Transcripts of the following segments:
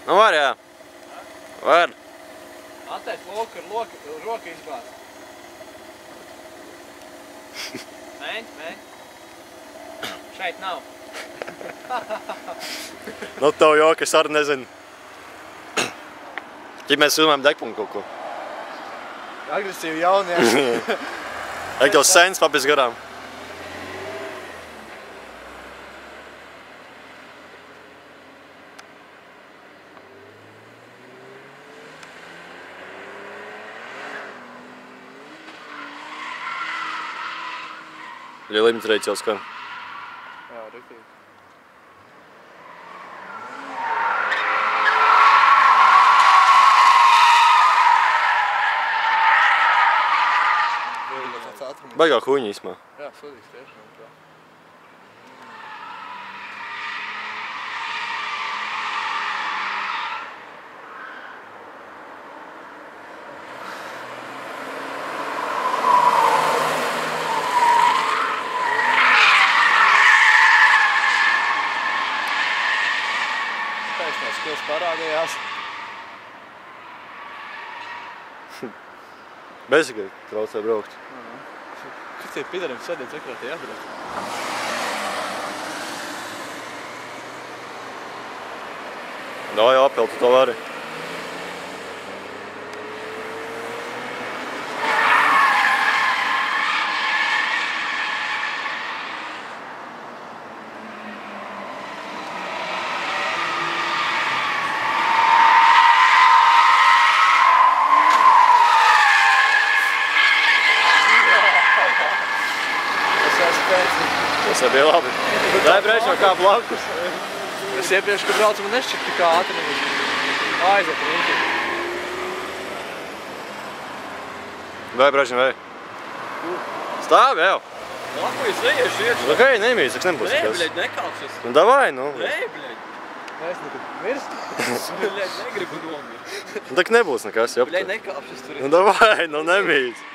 Nu var, jā. Var. Attais loku ar roku izbāzt. Mēģi. Šeit nav. Nu, tev joka, es arī nezinu. Ķip mēs filmējam degpunktu kaut ko. Agresīvi jauni, jā. Ej, tev sēns papis garām. Ja limits reiz jau skan. Jā, riktīgi. Baigā huņi īsmā. Jā, sodīgs tiešām. Taisnās skills parādījās. Bezīgi traucē braukt. Kas tie pidariem sēdēt ekrātī jābrauc? Davai, apel, tu to vari. Tas bija labi. Dai brēķi kā blakus. Es iepriekš, kad braucu, man nešķiet tik ātri nemaz. Aiziet, riņķi. Dai brēķi, vai? Stāv jau. Labi, es neiešu iekšā. Nu, hei, nemīs, tas nebūs. Nē, bļeļ, nekāpšas. Nu, davai, nu. Nē, bļeļ. Es nekad mirst. Bļeļ, negribu nomirt. Nu, tak nebūs nekas, jā. Bļeļ, nekāpšas tur. Nu, davai, nu, nemīs.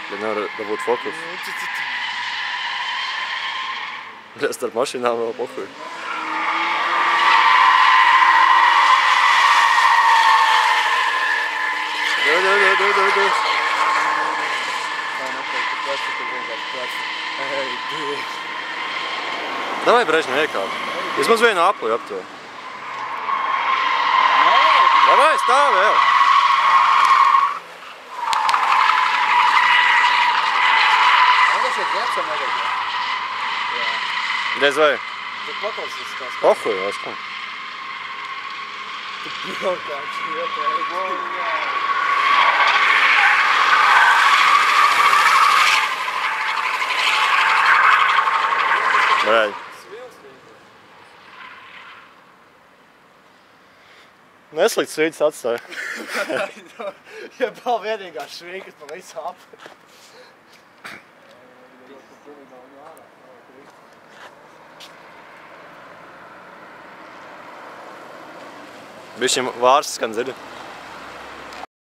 Ja nevar dabūt fokus. Ja starp mašīnām vēl pohuj. Du. Davai brežņu iekāp. Vismaz vienu apli apto. Davai, stāv vēl. Dez vai? Tu paklausies tās kā. Pohuj, vēl skan. Tu braukāči, ietēji. Brēļ. Neslikts svītis atstāja. Ja vēl vienīgā švīkas pa visu apli. Bišķi vārsts skan dzirdi.